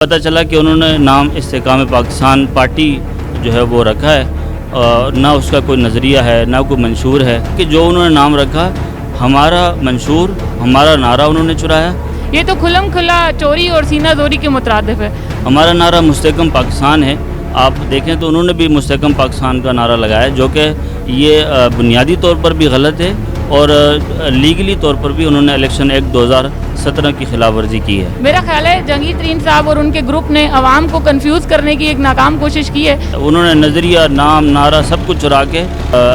पता चला कि उन्होंने नाम इस्तेकाम पाकिस्तान पार्टी जो है वो रखा है और ना उसका कोई नज़रिया है ना कोई मंशूर है कि जो उन्होंने नाम रखा हमारा मंशूर हमारा नारा उन्होंने चुराया। ये तो खुलम खुला चोरी और सीना जोरी के मुतरादिफ है। हमारा नारा मुस्तहकम पाकिस्तान है। आप देखें तो उन्होंने भी मुस्तहकम पाकिस्तान का नारा लगाया जो कि ये बुनियादी तौर पर भी गलत है और लीगली तौर पर भी उन्होंने इलेक्शन एक्ट 2017 की खिलाफ वर्जी की है। मेरा ख्याल है जहांगीर तरीन साहब और उनके ग्रुप ने अवाम को कंफ्यूज करने की एक नाकाम कोशिश की है। उन्होंने नज़रिया नाम नारा सब कुछ चुरा के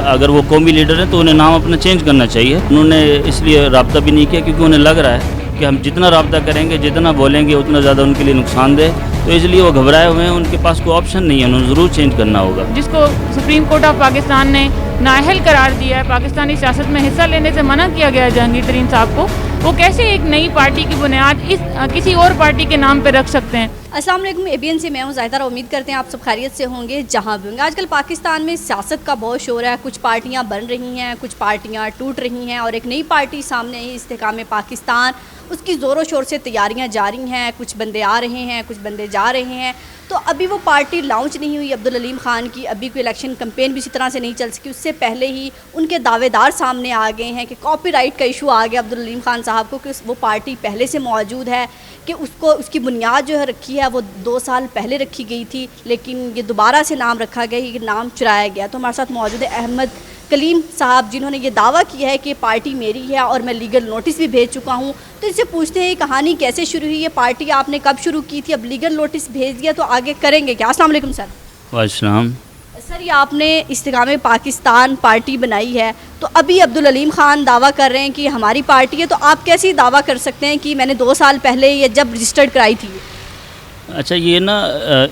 अगर वो कौमी लीडर हैं तो उन्हें नाम अपना चेंज करना चाहिए। उन्होंने इसलिए रब्ता भी नहीं किया क्योंकि उन्हें लग रहा है कि हम जितना रब्ता करेंगे जितना बोलेंगे उतना ज़्यादा उनके लिए नुकसानदेह, तो इसलिए वो घबराए हुए हैं। उनके पास कोई ऑप्शन नहीं है, उन्हें ज़रूर चेंज करना होगा। जिसको सुप्रीम कोर्ट ऑफ पाकिस्तान ने नाअहल करार दिया है, पाकिस्तानी सियासत में हिस्सा लेने से मना किया गया है जहांगीर तरीन साहब को, वो कैसे एक नई पार्टी की बुनियाद इस किसी और पार्टी के नाम पर रख सकते हैं। अस्सलाम वालेकुम, एबीएन से मैं हूँ ज़ाहिदा। उम्मीद करते हैं आप सब खैरियत से होंगे जहाँ भी होंगे। आजकल पाकिस्तान में सियासत का बहुत शोर है, कुछ पार्टियाँ बन रही हैं, कुछ पार्टियाँ टूट रही हैं और एक नई पार्टी सामने आई इस्तेकाम पाकिस्तान, उसकी ज़ोरों शोर से तैयारियाँ जारी हैं। कुछ बंदे आ रहे हैं, कुछ बंदे जा रहे हैं। तो अभी वो पार्टी लॉन्च नहीं हुई अब्दुल अलीम ख़ान की, अभी कोई इलेक्शन कैंपेन भी इसी तरह से नहीं चल सकी। उससे पहले ही उनके दावेदार सामने आ गए हैं कि कॉपीराइट का इशू आ गया अब्दुल अलीम ख़ान साहब को कि वो पार्टी पहले से मौजूद है, कि उसको उसकी बुनियाद जो है रखी है वो 2 साल पहले रखी गई थी, लेकिन ये दोबारा से नाम रखा गया, ये नाम चुराया गया। तो हमारे साथ मौजूद है अहमद कलीम साहब, जिन्होंने ये दावा किया है कि पार्टी मेरी है और मैं लीगल नोटिस भी भेज चुका हूँ। तो इससे पूछते हैं ये कहानी कैसे शुरू हुई, ये पार्टी आपने कब शुरू की थी, अब लीगल नोटिस भेज दिया तो आगे करेंगे क्या? अस्सलाम वालेकुम सर। वालेकुम सर, ये आपने इस्तेकाम पाकिस्तान पार्टी बनाई है, तो अभी अब्दुल अलीम ख़ान दावा कर रहे हैं कि हमारी पार्टी है, तो आप कैसे दावा कर सकते हैं कि मैंने 2 साल पहले ये जब रजिस्टर्ड कराई थी? अच्छा, ये ना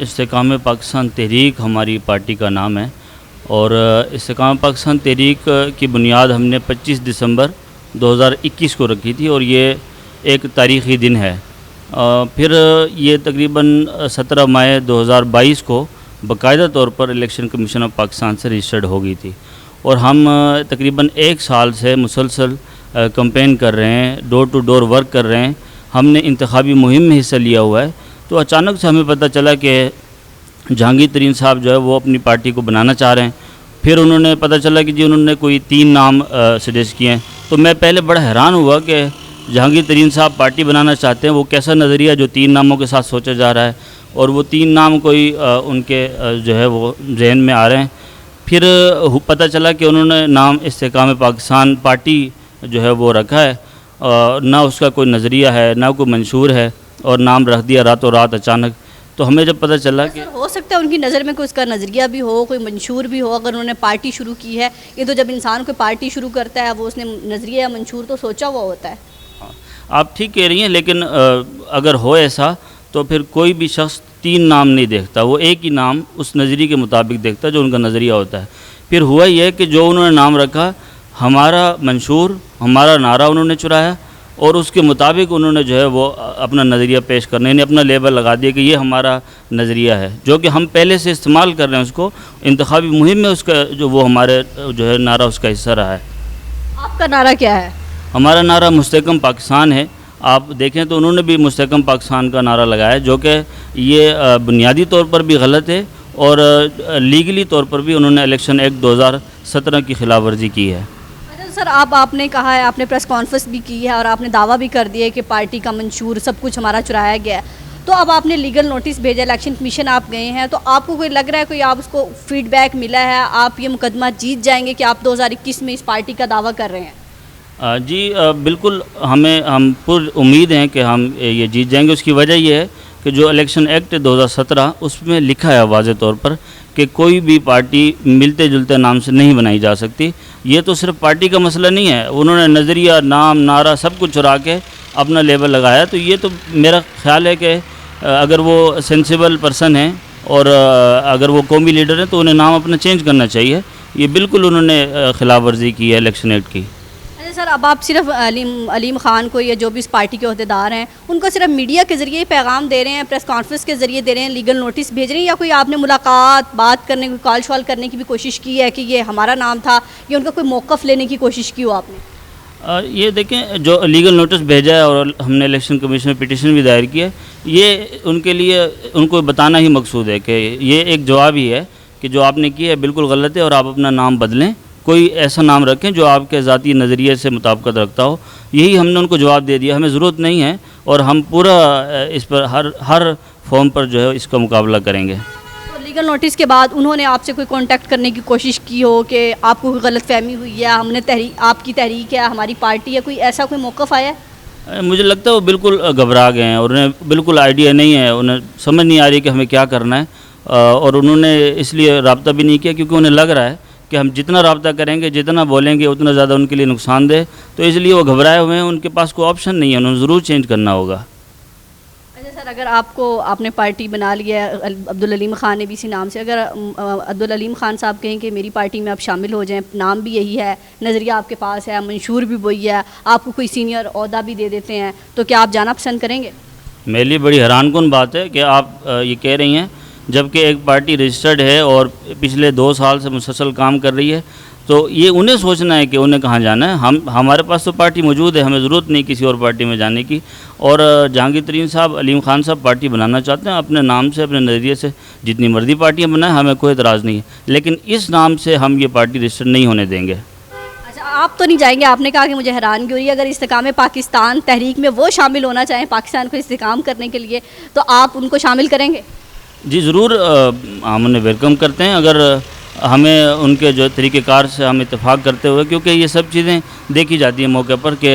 इस्तेकाम पाकिस्तान तहरीक हमारी पार्टी का नाम है और इस्तेकाम पाकिस्तान तहरीक की बुनियाद हमने 25 दिसंबर 2021 को रखी थी और ये एक तारीख़ी दिन है। फिर ये तकरीबन 17 मई 2022 को बाकायदा तौर पर इलेक्शन कमीशन ऑफ पाकिस्तान से रजिस्टर्ड हो गई थी और हम तकरीबन 1 साल से मुसलसल कैंपेन कर रहे हैं, डोर टू डोर वर्क कर रहे हैं। हमने इंतखाबी मुहिम में हिस्सा लिया हुआ है। तो अचानक से हमें पता चला कि जहांगीर तरीन साहब जो है वो अपनी पार्टी को बनाना चाह रहे हैं। फिर उन्होंने पता चला कि जी उन्होंने कोई 3 नाम सजेस्ट किए हैं। तो मैं पहले बड़ा हैरान हुआ कि जहांगीर तरीन साहब पार्टी बनाना चाहते हैं, वो कैसा नज़रिया जो 3 नामों के साथ सोचा जा रहा है और वो 3 नाम कोई उनके जो है वो जहन में आ रहे हैं। फिर पता चला कि उन्होंने नाम इस्तेकाम पाकिस्तान पार्टी जो है वो रखा है, ना उसका कोई नज़रिया है ना कोई मंशूर है और नाम रख दिया रातों रात अचानक। तो हमें जब पता चला कि हो सकता है उनकी नज़र में कोई उसका नज़रिया भी हो, कोई मंशूर भी हो, अगर उन्होंने पार्टी शुरू की है। ये तो जब इंसान कोई पार्टी शुरू करता है वो उसने नज़रिया या मंशूर तो सोचा हुआ होता है। आप ठीक कह रही हैं, लेकिन अगर हो ऐसा तो फिर कोई भी शख्स 3 नाम नहीं देखता, वो एक ही नाम उस नज़रिए के मुताबिक देखता है जो उनका नज़रिया होता है। फिर हुआ यह कि जो उन्होंने नाम रखा हमारा मंशूर हमारा नारा उन्होंने चुराया और उसके मुताबिक उन्होंने जो है वो अपना नज़रिया पेश करने यानी अपना लेबल लगा दिया कि ये हमारा नज़रिया है, जो कि हम पहले से इस्तेमाल कर रहे हैं उसको इंतखाबी मुहिम में। उसका जो वो हमारे जो है नारा उसका हिस्सा रहा है। आपका नारा क्या है? हमारा नारा मुस्तहकम पाकिस्तान है। आप देखें तो उन्होंने भी मुस्तहकम पाकिस्तान का नारा लगाया जो कि ये बुनियादी तौर पर भी गलत है और लीगली तौर पर भी उन्होंने इलेक्शन एक्ट 2017 की खिलाफ वर्जी की है। सर, आपने कहा है, आपने प्रेस कॉन्फ्रेंस भी की है और आपने दावा भी कर दिया है कि पार्टी का मंशूर सब कुछ हमारा चुराया गया है। तो अब आपने लीगल नोटिस भेजा, इलेक्शन कमीशन आप गए हैं, तो आपको कोई लग रहा है कोई आप उसको फीडबैक मिला है, आप ये मुकदमा जीत जाएंगे कि आप 2021 में इस पार्टी का दावा कर रहे हैं? जी बिल्कुल, हम पूरी उम्मीद हैं कि हम ये जीत जाएंगे। उसकी वजह यह है कि जो इलेक्शन एक्ट 2017 उसमें लिखा है वाज़े तौर पर कि कोई भी पार्टी मिलते जुलते नाम से नहीं बनाई जा सकती। ये तो सिर्फ पार्टी का मसला नहीं है, उन्होंने नज़रिया नाम नारा सब कुछ चुरा के अपना लेबल लगाया। तो ये तो मेरा ख्याल है कि अगर वो सेंसिबल पर्सन हैं और अगर वो कौमी लीडर हैं तो उन्हें नाम अपना चेंज करना चाहिए। ये बिल्कुल उन्होंने खिलाफ वर्जी की है इलेक्शन एक्ट की। सर, अब आप सिर्फ अलीम ख़ान को या जो भी इस पार्टी के अहदेदार हैं उनको सिर्फ मीडिया के ज़रिए पैगाम दे रहे हैं, प्रेस कॉन्फ्रेंस के ज़रिए दे रहे हैं, लीगल नोटिस भेज रहे हैं, या कोई आपने मुलाकात बात करने की कॉल शॉल करने की भी कोशिश की है कि ये हमारा नाम था या उनका कोई मौक़िफ़ लेने की कोशिश की हो आपने? ये देखें, जो लीगल नोटिस भेजा है और हमने इलेक्शन कमीशन में पिटीशन भी दायर किया है, ये उनके लिए उनको बताना ही मकसूद है कि ये एक जवाब ही है कि जो आपने किया है बिल्कुल गलत है और आप अपना नाम बदलें, कोई ऐसा नाम रखें जो आपके ज़ाती नज़रिए से मुताबिकत रखता हो। यही हमने उनको जवाब दे दिया, हमें ज़रूरत नहीं है और हम पूरा इस पर हर फॉर्म पर जो है इसका मुकाबला करेंगे। तो लीगल नोटिस के बाद उन्होंने आपसे कोई कांटेक्ट करने की कोशिश की हो कि आपको कोई गलतफहमी हुई है, हमने आपकी तहरीक है, हमारी पार्टी है, कोई ऐसा कोई मौक़िफ़ आया है? मुझे लगता है वो बिल्कुल घबरा गए हैं और उन्हें बिल्कुल आइडिया नहीं है, उन्हें समझ नहीं आ रही कि हमें क्या करना है और उन्होंने इसलिए रब्ता भी नहीं किया क्योंकि उन्हें लग रहा है कि हम जितना रब्ता करेंगे, जितना बोलेंगे उतना ज़्यादा उनके लिए नुकसानदेह, तो इसलिए वो घबराए हुए हैं। उनके पास कोई ऑप्शन नहीं है, उन्हें ज़रूर चेंज करना होगा। अच्छा सर, अगर आपने पार्टी बना लिया है, अब्दुल अलीम ख़ान ने भी इसी नाम से, अगर अब्दुल अलीम ख़ान साहब कहें कि मेरी पार्टी में आप शामिल हो जाएं, नाम भी यही है, नज़रिया आपके पास है, मंशूर भी वही है, आपको कोई सीनियर ओहदा भी दे देते हैं, तो क्या आप जाना पसंद करेंगे? मेरे लिए बड़ी हैरानकुन बात है कि आप ये कह रही हैं, जबकि एक पार्टी रजिस्टर्ड है और पिछले 2 साल से मुसलसल काम कर रही है, तो ये उन्हें सोचना है कि उन्हें कहाँ जाना है। हमारे पास तो पार्टी मौजूद है, हमें ज़रूरत नहीं किसी और पार्टी में जाने की। और जहांगीर तरीन साहब, अलीम ख़ान साहब पार्टी बनाना चाहते हैं अपने नाम से, अपने नज़रिए से, जितनी मर्जी पार्टियाँ बनाएं, हमें कोई एतराज़ नहीं है, लेकिन इस नाम से हम ये पार्टी रजिस्टर्ड नहीं होने देंगे। अच्छा, आप तो नहीं जाएंगे? आपने कहा कि मुझे हैरानगी हो रही है, अगर इस्तेकाम पाकिस्तान तहरीक में वो शामिल होना चाहें पाकिस्तान को इस्तेकाम करने के लिए, तो आप उनको शामिल करेंगे? जी ज़रूर, हम उन्हें वेलकम करते हैं अगर हमें उनके जो तरीक़ेकार से हम इत्तेफाक करते हुए, क्योंकि ये सब चीज़ें देखी जाती हैं मौके पर कि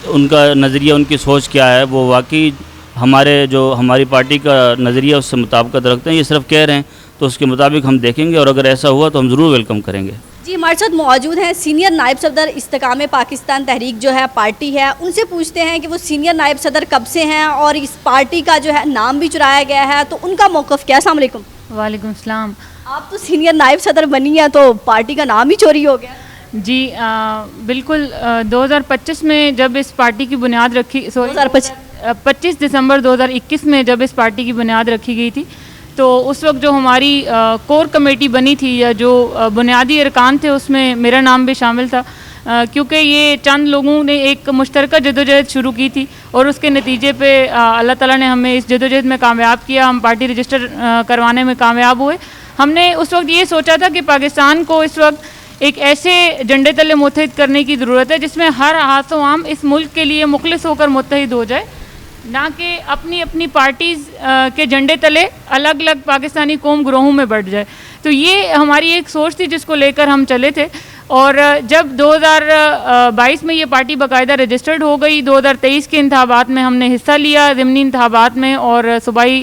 उनका नज़रिया, उनकी सोच क्या है, वो वाकई हमारी पार्टी का नज़रिया उससे मुताबिकत रखते हैं। ये सिर्फ कह रहे हैं तो उसके मुताबिक हम देखेंगे और अगर ऐसा हुआ तो हम ज़रूर वेलकम करेंगे। जी, हमारे साथ मौजूद हैं सीनियर नायब सदर इस्तेकाम पाकिस्तान तहरीक जो है पार्टी है, उनसे पूछते हैं कि वो सीनियर नायब सदर कब से हैं और इस पार्टी का जो है नाम भी चुराया गया है, तो उनका मौक़िफ़ क्या? अस्सलाम वालेकुम। वालेकुम सलाम। आप तो सीनियर नायब सदर बनी हैं, तो पार्टी का नाम ही चोरी हो गया। जी बिल्कुल, 2025 में जब इस पार्टी की बुनियाद रखी, 25 दिसंबर 2021 में जब इस पार्टी की बुनियाद रखी गई थी, तो उस वक्त जो हमारी कोर कमेटी बनी थी या जो बुनियादी अरकान थे उसमें मेरा नाम भी शामिल था, क्योंकि ये चंद लोगों ने एक मुश्तरका जदोजहद शुरू की थी और उसके नतीजे पे अल्लाह ताला ने हमें इस जदोजहद में कामयाब किया, हम पार्टी रजिस्टर करवाने में कामयाब हुए। हमने उस वक्त ये सोचा था कि पाकिस्तान को इस वक्त एक ऐसे झंडे तले मुत्तहिद करने की ज़रूरत है जिसमें हर हाथों आम इस मुल्क के लिए मुखलिस होकर मुत्तहिद हो जाए, ना कि अपनी अपनी पार्टीज़ के झंडे तले अलग अलग पाकिस्तानी कौम ग्रोहों में बढ़ जाए। तो ये हमारी एक सोच थी जिसको लेकर हम चले थे। और जब 2022 में ये पार्टी बाकायदा रजिस्टर्ड हो गई, 2023 के इंतखाबात में हमने हिस्सा लिया, ज़िमनी इंतखाबात में और सूबाई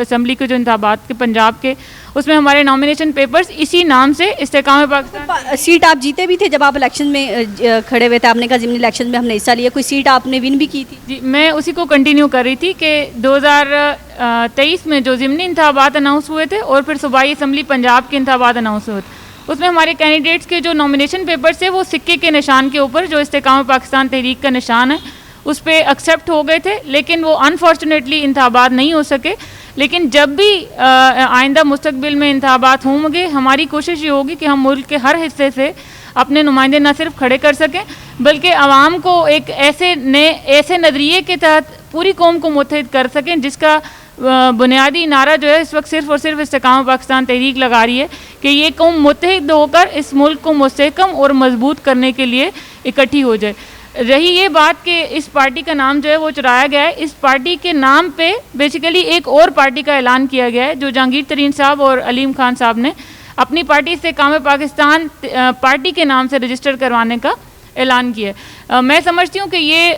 असम्बली के जो इंतखाबात के पंजाब के, उसमें हमारे नॉमिनेशन पेपर्स इसी नाम से इस्तेकाम पाकिस्तान। सीट आप जीते भी थे जब आप इलेक्शन में खड़े हुए थे, आपने कहा ज़िमनी इलेक्शन में हमने हिस्सा लिया, कोई सीट आपने विन भी की थी? जी, मैं उसी को कंटिन्यू कर रही थी कि 2023 में जो ज़िमनी इंतखाबात अनाउंस हुए थे और फिर सूबाई असम्बली पंजाब के इंतखाबात अनाउंस हुए थे, उसमें हमारे कैंडिडेट्स के जो नॉमिनेशन पेपर्स थे वो सिक्के के निशान के ऊपर जो इस्तेकाम पाकिस्तान तहरीक का निशान है उस पर एक्सेप्ट हो गए थे, लेकिन वो अनफॉर्चुनेटली इंतखाबात नहीं हो सके। लेकिन जब भी आइंदा मुस्तकबिल में इंतखाबात होंगे, हमारी कोशिश ये होगी कि हम मुल्क के हर हिस्से से अपने नुमाइंदे न सिर्फ खड़े कर सकें बल्कि आवाम को एक ऐसे नज़रिए के तहत पूरी कौम को मुत्तहिद कर सकें जिसका बुनियादी नारा जो है इस वक्त सिर्फ और सिर्फ इस्तेकाम पाकिस्तान तहरीक लगा रही है कि ये कौम मुत्तहिद होकर इस मुल्क को मुस्तहकम और मजबूत करने के लिए इकट्ठी हो जाए। रही ये बात कि इस पार्टी का नाम जो है वो चुराया गया है, इस पार्टी के नाम पे बेसिकली एक और पार्टी का ऐलान किया गया है जो जहांगीर तरीन साहब और अलीम खान साहब ने अपनी पार्टी इस्तेकाम पाकिस्तान पार्टी के नाम से रजिस्टर करवाने का ऐलान किया है। मैं समझती हूँ कि ये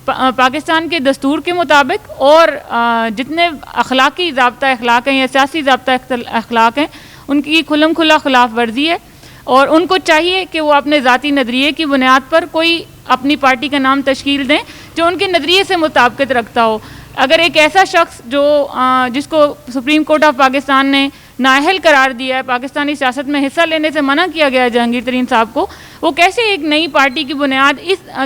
पाकिस्तान के दस्तूर के मुताबिक और जितने अखलाकी ज़ाब्ता अखलाक हैं या सियासी ज़ाब्ता अखलाक हैं उनकी खुल्लम खुल्ला खिलाफ वर्जी है और उनको चाहिए कि वो अपने ज़ाती नज़रिए की बुनियाद पर कोई अपनी पार्टी का नाम तश्कील दें जो उनके नज़रिए से मुताबिकत रखता हो। अगर एक ऐसा शख्स जो जिसको सुप्रीम कोर्ट ऑफ पाकिस्तान ने नाअहल करार दिया है, पाकिस्तानी सियासत में हिस्सा लेने से मना किया गया है जहांगीर तरीन साहब को, वो कैसे एक नई पार्टी की बुनियाद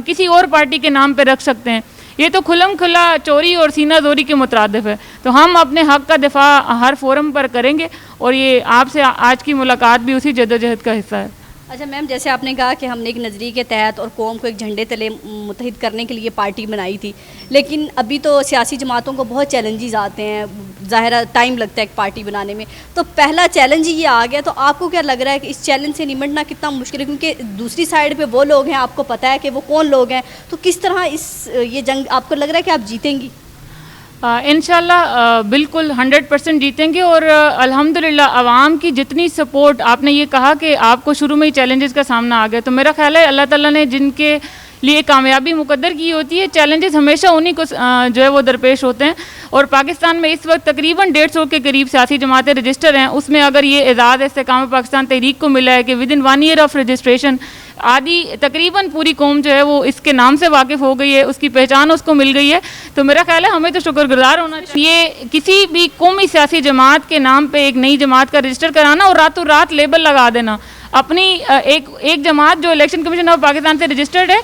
किसी और पार्टी के नाम पर रख सकते हैं? ये तो खुल्लम खुल्ला चोरी और सीना जोरी के मुतरादिफ है। तो हम अपने हक़ का दिफा हर फोरम पर करेंगे और ये आपसे आज की मुलाकात भी उसी जद्दोजहद का हिस्सा है। अच्छा मैम, जैसे आपने कहा कि हमने एक नज़रिए के तहत और कौम को एक झंडे तले मुत्तहिद करने के लिए पार्टी बनाई थी, लेकिन अभी तो सियासी जमातों को बहुत चैलेंजेस आते हैं, ज़ाहिर टाइम लगता है एक पार्टी बनाने में। तो पहला चैलेंज ये आ गया, तो आपको क्या लग रहा है कि इस चैलेंज से निपटना कितना मुश्किल है? क्योंकि दूसरी साइड पे वो लोग हैं, आपको पता है कि वो कौन लोग हैं, तो किस तरह ये जंग आपको लग रहा है कि आप जीतेंगी? इंशाल्लाह बिल्कुल 100% जीतेंगे। और अल्हम्दुलिल्लाह आवाम की जितनी सपोर्ट, आपने ये कहा कि आपको शुरू में ही चैलेंजेस का सामना आ गया, तो मेरा ख्याल है अल्लाह ताला ने जिनके लिए कामयाबी मुकद्दर की होती है, चैलेंजेस हमेशा उन्हीं को जो है वो दरपेश होते हैं। और पाकिस्तान में इस वक्त तकरीबन 150 के करीब सियासी जमातें रजिस्टर हैं। उसमें अगर ये एजाज़ इस्तेकाम पाकिस्तान तहरीक को मिला है कि with in 1 year of registration आदि तकरीबन पूरी कौम जो है वो इसके नाम से वाकिफ़ हो गई है, उसकी पहचान उसको मिल गई है, तो मेरा ख्याल है हमें तो शुक्रगुजार होना चाहिए। ये किसी भी कौमी सियासी जमात के नाम पे एक नई जमात का रजिस्टर कराना और रातों रात लेबल लगा देना, अपनी एक जमात जो इलेक्शन कमीशन ऑफ पाकिस्तान से रजिस्टर्ड है,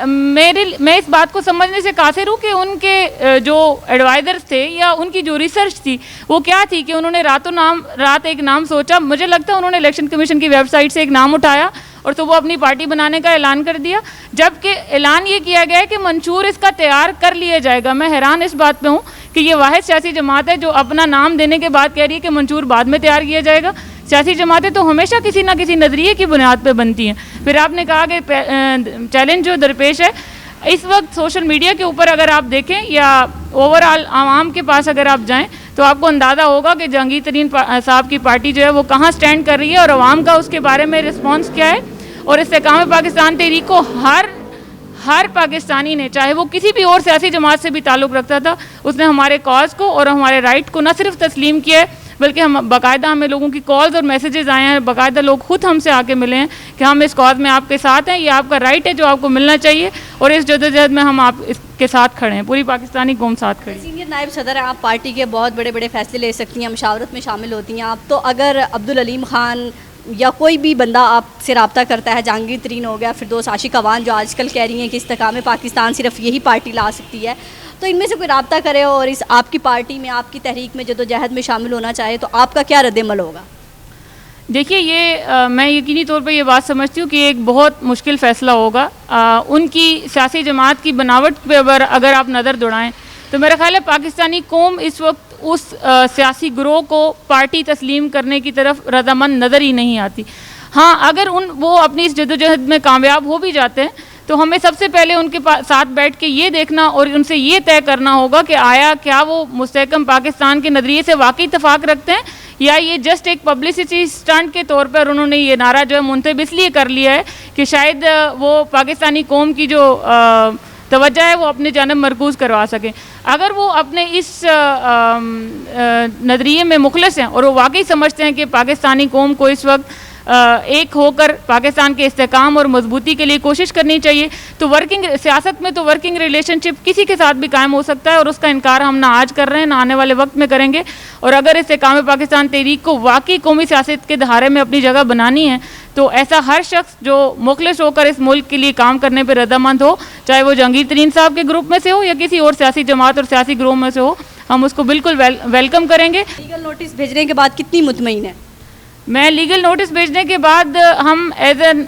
मैं इस बात को समझने से कासिर हूँ कि उनके जो एडवाइज़र्स थे या उनकी जो रिसर्च थी वो क्या थी कि उन्होंने रातों रात एक नाम सोचा। मुझे लगता है उन्होंने इलेक्शन कमीशन की वेबसाइट से एक नाम उठाया और तो वो अपनी पार्टी बनाने का ऐलान कर दिया, जबकि ऐलान ये किया गया है कि मंशूर इसका तैयार कर लिया जाएगा। मैं हैरान इस बात पे हूँ कि ये वाहिद सियासी जमात है जो अपना नाम देने के बाद कह रही है कि मंशूर बाद में तैयार किया जाएगा। सियासी जमातें तो हमेशा किसी ना किसी नज़रिए की बुनियाद पे बनती हैं। फिर आपने कहा कि चैलेंज जो दरपेश है इस वक्त सोशल मीडिया के ऊपर, अगर आप देखें या ओवरऑल आवाम के पास अगर आप जाएं तो आपको अंदाज़ा होगा कि जहांगीर तरीन साहब की पार्टी जो है वो कहाँ स्टैंड कर रही है और आवाम का उसके बारे में रिस्पॉन्स क्या है। और इस्तेकाम पाकिस्तान तहरीक को हर पाकिस्तानी ने, चाहे वो किसी भी और सियासी जमात से भी ताल्लुक़ रखता था, उसने हमारे कॉज को और हमारे राइट को न सिर्फ तस्लीम किया है बल्कि हम बाकायदा, हमें लोगों की कॉल्स और मैसेजेस आए हैं, बाकायदा लोग खुद हमसे आके मिले हैं कि हम इस कॉज में आपके साथ हैं, ये आपका राइट है जो आपको मिलना चाहिए और इस जदोजहद में हम आप इसके साथ खड़े हैं, पूरी पाकिस्तानी कौम साथ खड़ी है। सीनियर नायब सदर हैं आप, पार्टी के बहुत बड़े बड़े फैसले ले सकती हैं, मशावरत में शामिल होती हैं आप, तो अगर अब्दुल अलीम खान या कोई भी बंदा आपसे रब्ता करता है, जहांगीर तरीन हो गया, फिरदौस आशिक अवान जो आजकल कह रही हैं कि इस्तेकाम पाकिस्तान सिर्फ यही पार्टी ला सकती है, तो इनमें से कोई रब्ता करे और इस आपकी पार्टी में, आपकी तहरीक में जदोजहद में शामिल होना चाहे, तो आपका क्या रद्द-ए-अमल होगा? देखिए ये मैं यकीनी तौर पे ये बात समझती हूँ कि एक बहुत मुश्किल फ़ैसला होगा। उनकी सियासी जमात की बनावट पे अगर आप नज़र दौड़ाएं तो मेरा ख्याल है पाकिस्तानी कौम इस वक्त उस सियासी ग्रोह को पार्टी तस्लीम करने की तरफ रज़ामंद नज़र ही नहीं आती। हाँ, अगर वो अपनी इस जदोजहद में कामयाब हो भी जाते हैं तो हमें सबसे पहले उनके साथ बैठ के ये देखना और उनसे ये तय करना होगा कि आया क्या वो मुस्तहकम पाकिस्तान के नज़रिए से वाकई इत्तेफाक रखते हैं या ये जस्ट एक पब्लिसिटी स्टंट के तौर पर उन्होंने ये नारा जो है मुंतब इसलिए कर लिया है कि शायद वो पाकिस्तानी कौम की जो तवज्जो है वो अपने जानब मरकूज़ करवा सकें। अगर वो अपने इस नज़रिए में मुखलिस हैं और वो वाकई समझते हैं कि पाकिस्तानी कौम को इस वक्त एक होकर पाकिस्तान के इस्तेकाम और मजबूती के लिए कोशिश करनी चाहिए, तो सियासत में तो वर्किंग रिलेशनशिप किसी के साथ भी कायम हो सकता है और उसका इनकार हम ना आज कर रहे हैं ना आने वाले वक्त में करेंगे। और अगर इस्तेकाम पाकिस्तान तहरीक को वाकई कौमी सियासत के धारे में अपनी जगह बनानी है तो ऐसा हर शख्स जो मुखलिस होकर इस मुल्क के लिए काम करने पर रजामंद हो, चाहे वो जहांगीर तरीन साहब के ग्रुप में से हो या किसी और सियासी जमात और सियासी ग्रुप में से हो, हम उसको बिल्कुल वेलकम करेंगे। लीगल नोटिस भेजने के बाद कितनी मुतमईन है? मैं लीगल नोटिस भेजने के बाद हम एज एन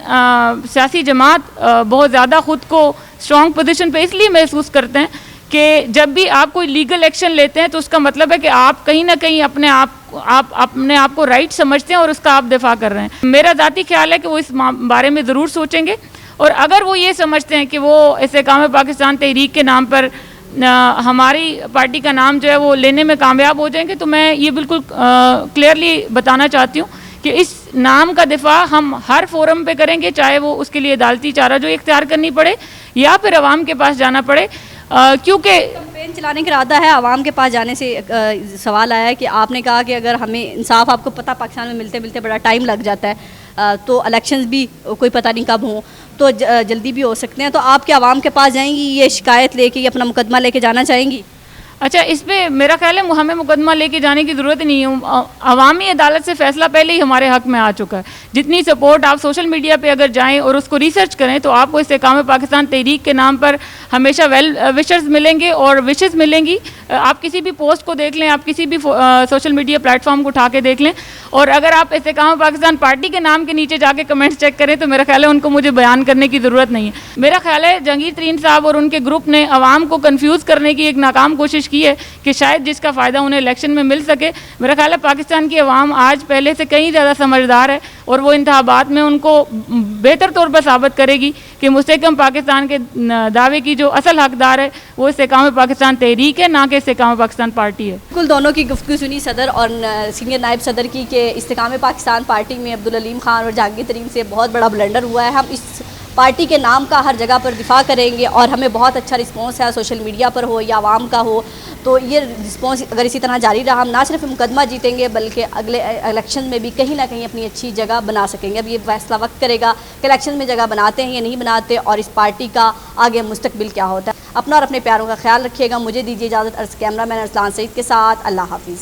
सियासी जमात बहुत ज़्यादा ख़ुद को स्ट्रॉन्ग पोजीशन पे इसलिए महसूस करते हैं कि जब भी आप कोई लीगल एक्शन लेते हैं तो उसका मतलब है कि आप कहीं ना कहीं अपने आप को राइट समझते हैं और उसका आप दिफा कर रहे हैं। मेरा ज़ाती ख्याल है कि वो इस बारे में ज़रूर सोचेंगे और अगर वो ये समझते हैं कि वो इस्तेकाम पाकिस्तान तहरीक के नाम पर हमारी पार्टी का नाम जो है वो लेने में कामयाब हो जाएंगे, तो मैं ये बिल्कुल क्लियरली बताना चाहती हूँ कि इस नाम का दिफा हम हर फोरम पे करेंगे, चाहे वो उसके लिए अदालती चारा जो इख्तियार करनी पड़े या फिर अवाम के पास जाना पड़े, क्योंकि कैंपेन चलाने का इरादा है। अवाम के पास जाने से सवाल आया है कि आपने कहा कि अगर हमें इंसाफ, आपको पता पाकिस्तान में मिलते मिलते बड़ा टाइम लग जाता है, तो इलेक्शंस भी कोई पता नहीं कब हों, तो जल्दी भी हो सकते हैं, तो आप क्या आवाम के पास जाएंगी, ये शिकायत लेके, ये अपना मुकदमा लेके जाना चाहेंगी? अच्छा, इस पे मेरा ख्याल है हमें मुकदमा लेके जाने की ज़रूरत नहीं है। अवामी अदालत से फ़ैसला पहले ही हमारे हक़ में आ चुका है। जितनी सपोर्ट आप सोशल मीडिया पे अगर जाएं और उसको रिसर्च करें तो आपको इस्तेकाम पाकिस्तान तहरीक के नाम पर हमेशा वेल विशर्स मिलेंगे और विशेस मिलेंगी। आप किसी भी पोस्ट को देख लें, आप किसी भी सोशल मीडिया प्लेटफॉर्म को उठा के देख लें, और अगर आप इस्तेकाम पाकिस्तान पार्टी के नाम के नीचे जाके कमेंट्स चेक करें तो मेरा ख्याल है उनको मुझे बयान करने की ज़रूरत नहीं है। मेरा ख्याल है जहांगीर तरीन साहब और उनके ग्रुप ने अवाम को कन्फ्यूज़ करने की एक नाकाम कोशिश की है कि शायद जिसका फ़ायदा उन्हें इलेक्शन में मिल सके। मेरा ख्याल है पाकिस्तान की अवाम आज पहले से कहीं ज़्यादा समझदार है और वो इंतखाबात में उनको बेहतर तौर पर साबित करेगी कि मुस्तहकम पाकिस्तान के दावे की जो असल हकदार है वो इस्तेकाम पाकिस्तान तहरीक है, ना कि इस्तेकाम पाकिस्तान पार्टी है। बिल्कुल, दोनों की गुफ्तगू सुनी सदर और सीनियर नायब सदर की कि इस्तेकाम पाकिस्तान पार्टी में अब्दुल अलीम खान और जहांगीर तरीन से बहुत बड़ा ब्लंडर हुआ है। हम इस पार्टी के नाम का हर जगह पर दिफा करेंगे और हमें बहुत अच्छा रिस्पॉन्स है, सोशल मीडिया पर हो या आवाम का हो। तो ये रिस्पॉन्स अगर इसी तरह जारी रहा, हम ना सिर्फ मुकदमा जीतेंगे बल्कि अगले इलेक्शन में भी कहीं ना कहीं अपनी अच्छी जगह बना सकेंगे। अब ये फैसला वक्त करेगा कि इलेक्शन में जगह बनाते हैं या नहीं बनाते और इस पार्टी का आगे मुस्तकबिल क्या होता है। अपना और अपने प्यारों का ख्याल रखिएगा। मुझे दीजिए इजाज़त। अर्ज़ कैमरा मैन अरसलान सईद के साथ, अल्लाह हाफिज़।